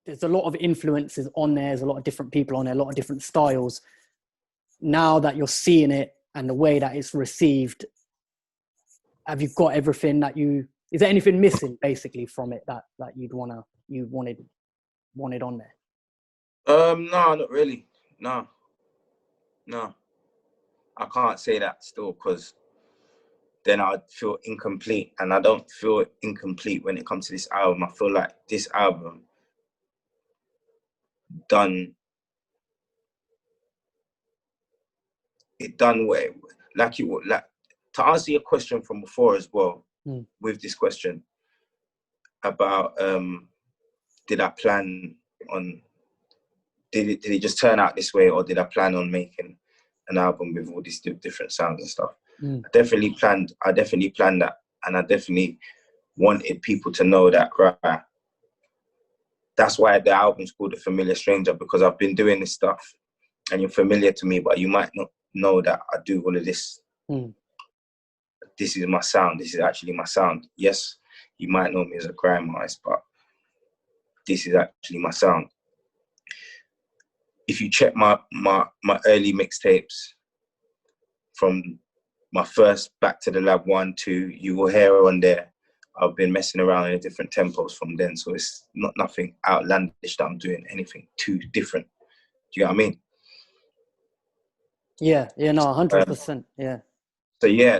there's a lot of influences on there. There's a lot of different people on there, a lot of different styles. Now that you're seeing it and the way that it's received, have you got everything that is there anything missing basically from it that you wanted on there? No, not really. No. I can't say that still, because then I'd feel incomplete, and I don't feel incomplete when it comes to this album. I feel like this album done way, like to answer your question from before as well. With this question about did I plan on, did it just turn out this way, or did I plan on making an album with all these different sounds and stuff? I definitely planned that, and I definitely wanted people to know that, right? That's why the album's called A Familiar Stranger, because I've been doing this stuff and you're familiar to me, but you might not know that I do all of this. This is my sound. This is actually my sound. Yes, you might know me as a grime artist, but this is actually my sound. If you check my early mixtapes from my first Back to the Lab 1, 2, you will hear on there I've been messing around in different tempos from then. So it's not nothing outlandish that I'm doing anything too different. Do you know what I mean? Yeah, no, 100%. Yeah.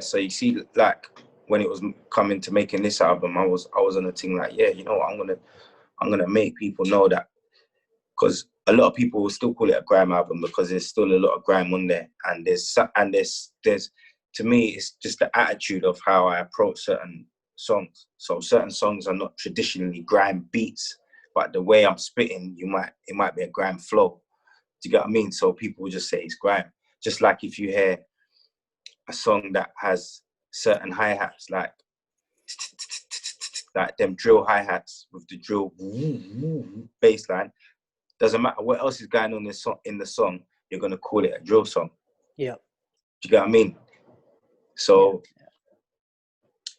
So you see, like when it was coming to making this album, I was on a thing like, yeah, you know what, I'm gonna make people know that, because a lot of people will still call it a grime album because there's still a lot of grime on there, and there's to me it's just the attitude of how I approach certain songs. So certain songs are not traditionally grime beats, but the way I'm spitting, it might be a grime flow. Do you get what I mean? So people will just say it's grime. Just like if you hear a song that has certain hi-hats, like them drill hi-hats with the drill bass line, doesn't matter what else is going on in the song, you're going to call it a drill song. Yeah. Do you get what I mean? So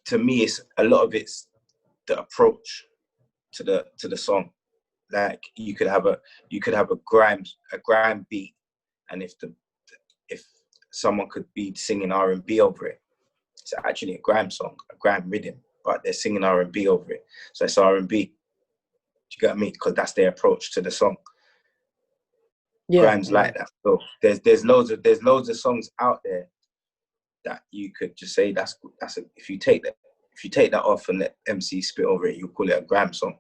to me, it's a lot of it's the approach to the song. Like you could have a grime beat, and if someone could be singing R&B over it, it's actually a grime song, a grime rhythm, but they're singing R&B over it, so it's R&B. Do you get what I mean? Because that's their approach to the song. Grime's like that. So there's loads of songs out there that you could just say if you take that off and let MC spit over it, you call it a grime song.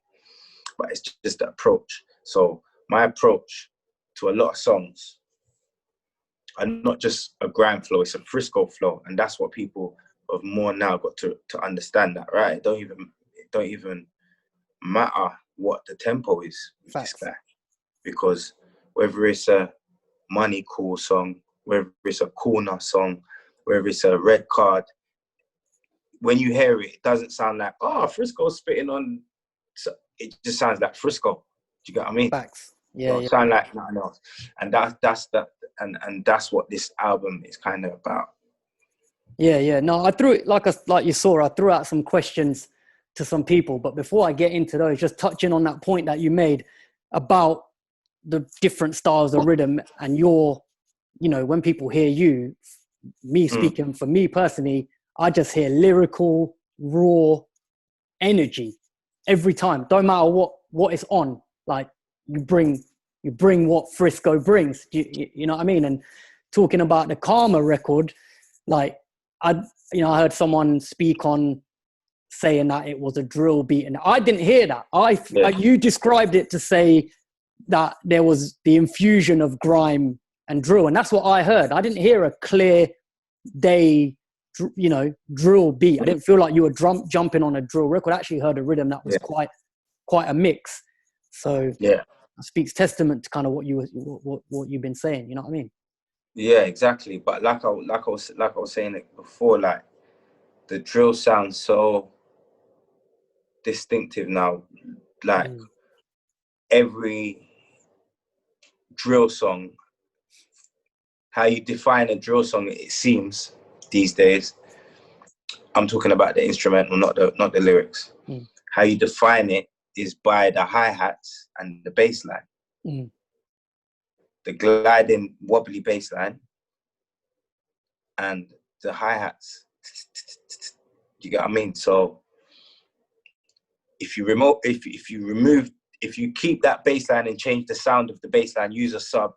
But it's just the approach. So my approach to a lot of songs are not just a grime flow, it's a Frisco flow, and that's what people have more now got to understand, that, right? It don't even matter what the tempo is with this guy, because whether it's a Money Cool song, whether it's a corner song, whether it's a Red Card, when you hear it, it doesn't sound like, oh, Frisco's spitting on. It just sounds like Frisco. Do you get what I mean? Facts. Yeah. It sound like nothing else, and that's what this album is kind of about. Yeah. No, I threw it like you saw. I threw out some questions to some people, but before I get into those, just touching on that point that you made about the different styles of rhythm, and when people hear you, me speaking for me personally, I just hear lyrical, raw energy every time. Don't matter what is on. Like you bring what Frisco brings. You know what I mean? And talking about the Karma record, like I heard someone speak on saying that it was a drill beat, and I didn't hear that. You described it to say that there was the infusion of grime and drill, and that's what I heard. I didn't hear a clear day, drill beat. I didn't feel like you were jumping on a drill record. I actually heard a rhythm that was quite a mix. So it speaks testament to kind of what you've been saying. You know what I mean? Yeah, exactly. But like I was saying it before, like the drill sounds so distinctive now. Like every drill song, how you define a drill song, it seems these days, I'm talking about the instrumental, not the lyrics. How you define it is by the hi-hats and the bass line. Mm. The gliding, wobbly bass line and the hi-hats. You get what I mean? So if you keep that bass line and change the sound of the bass line, use a sub,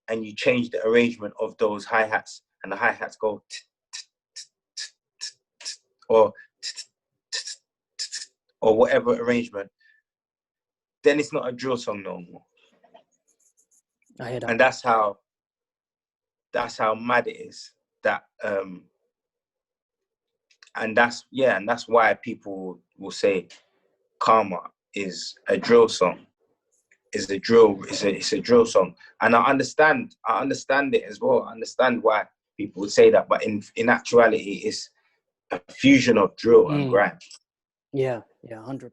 and you change the arrangement of those hi-hats, and the hi-hats go or whatever arrangement, then it's not a drill song no more. I hear that. And that's how mad it is. That and that's why people will say Karma is a drill song. It's a drill song. And I understand it as well. I understand why people would say that, but in actuality it's a fusion of drill and grime. Yeah, 100%.